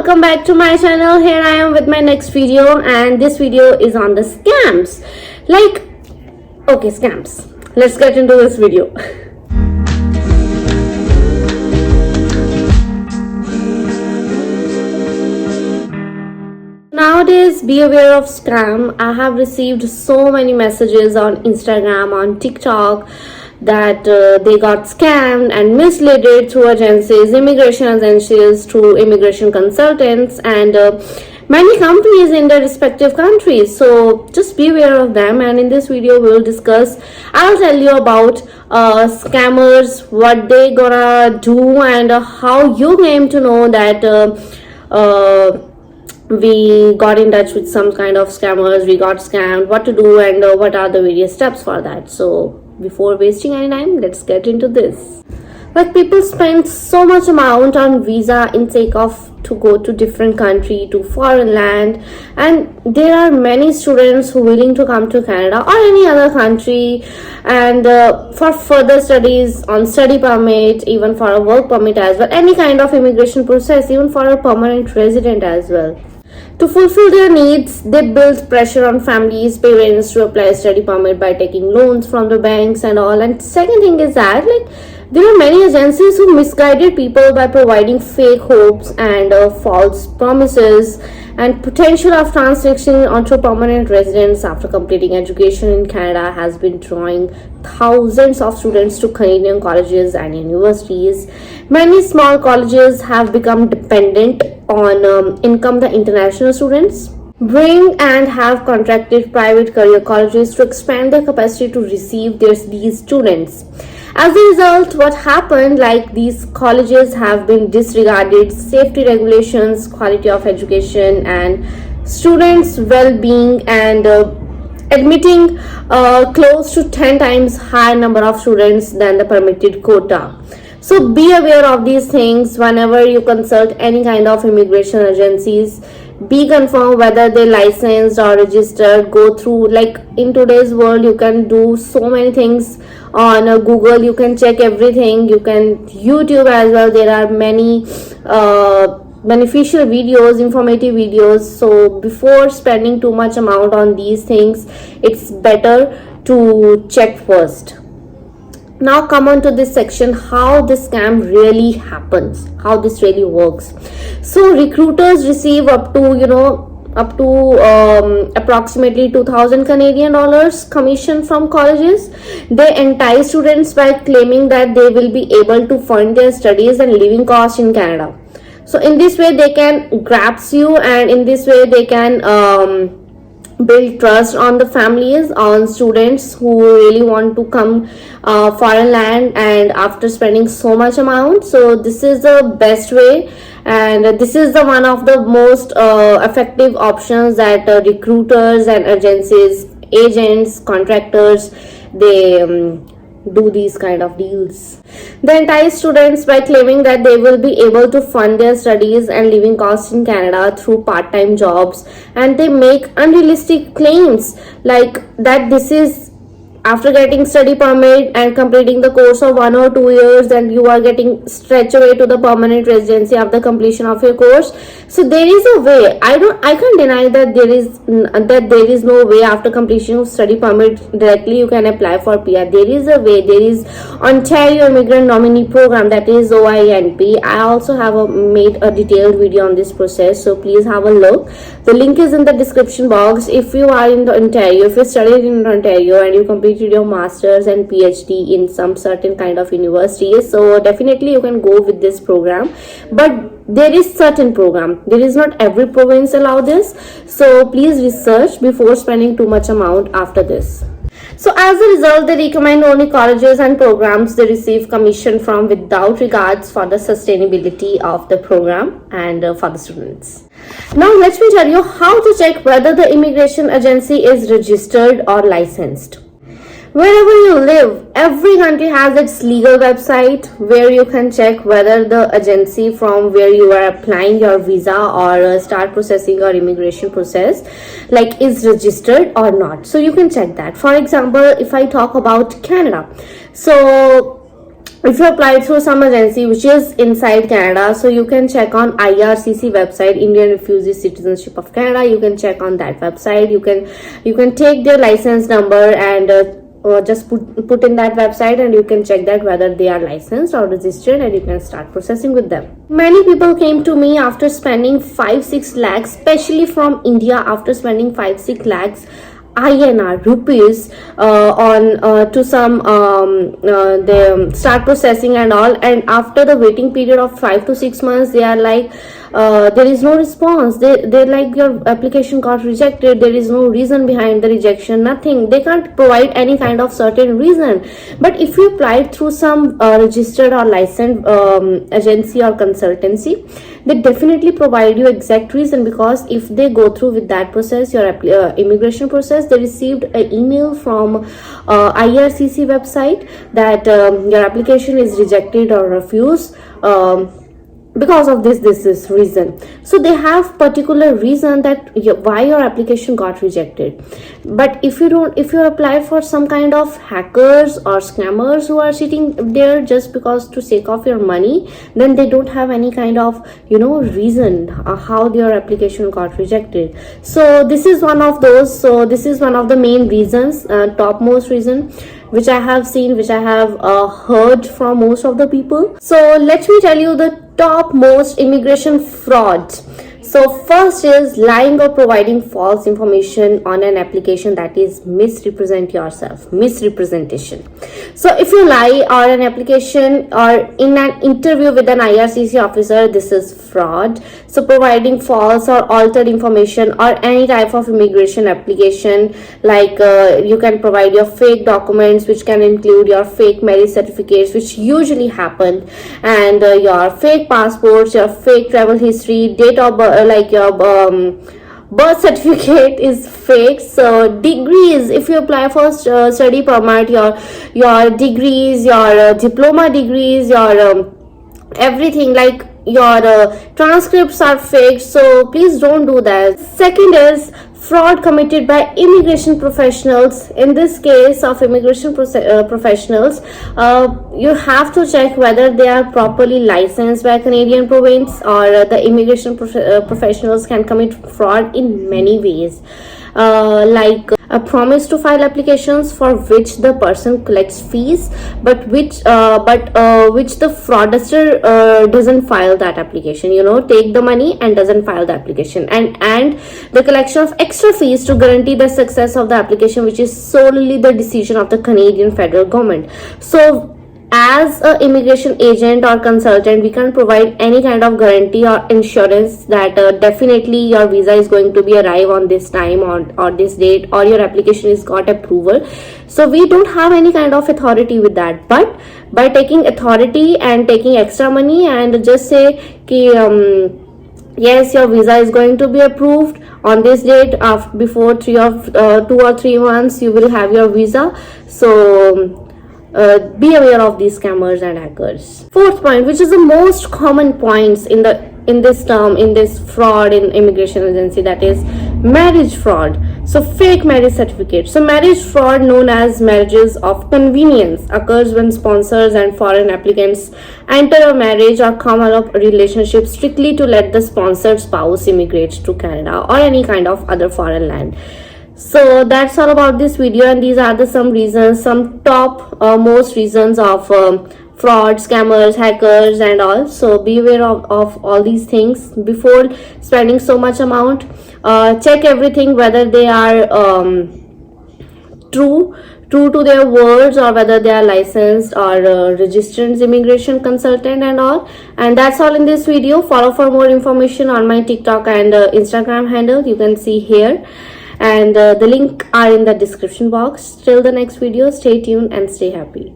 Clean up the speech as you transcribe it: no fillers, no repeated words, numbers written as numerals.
welcome back to my channel. Here I am with my next video, and this video is on the scams. Okay, scams. Let's get into this video. Nowadays, be aware of scam. I have received so many messages on Instagram, on TikTok, that they got scammed and misled through agencies, immigration agencies, through immigration consultants, and many companies in their respective countries. So just be aware of them, and in this video we'll discuss, I'll tell you about scammers, what they gonna do, and how you came to know that we got in touch with some kind of scammers, we got scammed, what to do, and what are the various steps for that. So before wasting any time, let's get into this. People spend so much amount on visa intake of to go to different country, to foreign land, and there are many students who willing to come to Canada or any other country, and for further studies, on study permit, even for a work permit as well, any kind of immigration process, even for a permanent resident as well. To fulfill their needs, they build pressure on families, parents to apply a study permit by taking loans from the banks and all. And second thing is that there are many agencies who misguided people by providing fake hopes and false promises and potential of transition onto permanent residence after completing education in Canada has been drawing thousands of students to Canadian colleges and universities. Many small colleges have become dependent on income the international students bring and have contracted private career colleges to expand their capacity to receive these students. As a result, what happened, these colleges have been disregarded safety regulations, quality of education, and students' well-being, and admitting close to 10 times higher number of students than the permitted quota. So be aware of these things whenever you consult any kind of immigration agencies. Be confirmed whether they licensed or registered. Go through, in today's world you can do so many things on Google. You can check everything. You can YouTube as well. There are many beneficial videos, informative videos. So before spending too much amount on these things, it's better to check first. Now come on to this section, how this scam really happens, how this really works. So recruiters receive up to approximately 2,000 Canadian dollars commission from colleges. They entice students by claiming that they will be able to fund their studies and living costs in Canada. So in this way they can grasp you, and in this way they can build trust on the families, on students who really want to come foreign land, and after spending so much amount. So this is the best way, and this is the one of the most effective options that recruiters and agencies, agents, contractors, they do these kind of deals. They entice students by claiming that they will be able to fund their studies and living costs in Canada through part-time jobs, and they make unrealistic claims that this is after getting study permit and completing the course of 1 or 2 years, and you are getting stretched away to the permanent residency after completion of your course. So there is a way. I can't deny that there is no way after completion of study permit directly you can apply for PR. There is a way. There is Ontario Immigrant Nominee Program, that is OINP. I also have made a detailed video on this process, so please have a look. The link is in the description box. If you are in Ontario, if you studied in Ontario and you completed your masters and PhD in some certain kind of university, so definitely you can go with this program. But there is certain program, there is not every province allow this, so please research before spending too much amount after this. So as a result, they recommend only colleges and programs they receive commission from without regards for the sustainability of the program and for the students. Now let me tell you how to check whether the immigration agency is registered or licensed. Wherever you live, every country has its legal website where you can check whether the agency from where you are applying your visa or start processing your immigration process is registered or not. So you can check that. For example, if I talk about Canada, so if you applied through some agency which is inside Canada, so you can check on IRCC website, Indian Refugee Citizenship of Canada. You can check on that website. You can take their license number and just put in that website, and you can check that whether they are licensed or registered, and you can start processing with them. Many people came to me after spending 5-6 lakhs, especially from India, after spending 5-6 lakhs INR rupees on to some they start processing and all, and after the waiting period of 5 to 6 months, they are like, there is no response. They're like, your application got rejected. There is no reason behind the rejection, nothing. They can't provide any kind of certain reason. But if you applied through some registered or licensed agency or consultancy, they definitely provide you exact reason, because if they go through with that process, your immigration process, they received an email from IRCC website that your application is rejected or refused because of this reason. So they have particular reason that why your application got rejected. But if you apply for some kind of hackers or scammers who are sitting there just because to sake of your money, then they don't have any kind of reason how your application got rejected. So this is one of those. So this is one of the main reasons, topmost reason, which I have seen, which I have heard from most of the people. So let me tell you the top most immigration frauds. So first is lying or providing false information on an application, that is misrepresent yourself, misrepresentation. So if you lie on an application or in an interview with an IRCC officer, this is fraud. So providing false or altered information or any type of immigration application, like you can provide your fake documents, which can include your fake marriage certificates, which usually happen, and your fake passports, your fake travel history, date of birth, like your birth certificate is fake. So degrees, if you apply for study permit, your degrees, your diploma degrees, your everything, like your transcripts are fake. So please don't do that. Second is fraud committed by immigration professionals. In this case of immigration professionals, you have to check whether they are properly licensed by Canadian province, or the immigration professionals can commit fraud in many ways, like a promise to file applications for which the person collects fees, but which the fraudster doesn't file that application, take the money and doesn't file the application, and the collection of extra fees to guarantee the success of the application, which is solely the decision of the Canadian federal government. So as an immigration agent or consultant, we can provide any kind of guarantee or insurance that definitely your visa is going to be arrive on this time or this date, or your application is got approval. So we don't have any kind of authority with that. But by taking authority and taking extra money and just say yes, your visa is going to be approved on this date, before 2 or 3 months you will have your visa. So be aware of these scammers and hackers. Fourth point, which is the most common points in this fraud in immigration agency, that is marriage fraud. So fake marriage certificate. So marriage fraud, known as marriages of convenience, occurs when sponsors and foreign applicants enter a marriage or come out of a relationship strictly to let the sponsored spouse immigrate to Canada or any kind of other foreign land. So that's all about this video, and these are some top most reasons of fraud, scammers, hackers and all. So be aware of all these things before spending so much amount. Check everything, whether they are true to their words, or whether they are licensed or registered immigration consultant and all. And that's all in this video. Follow for more information on my TikTok and Instagram handle, you can see here, and the link are in the description box. Till the next video, stay tuned and stay happy.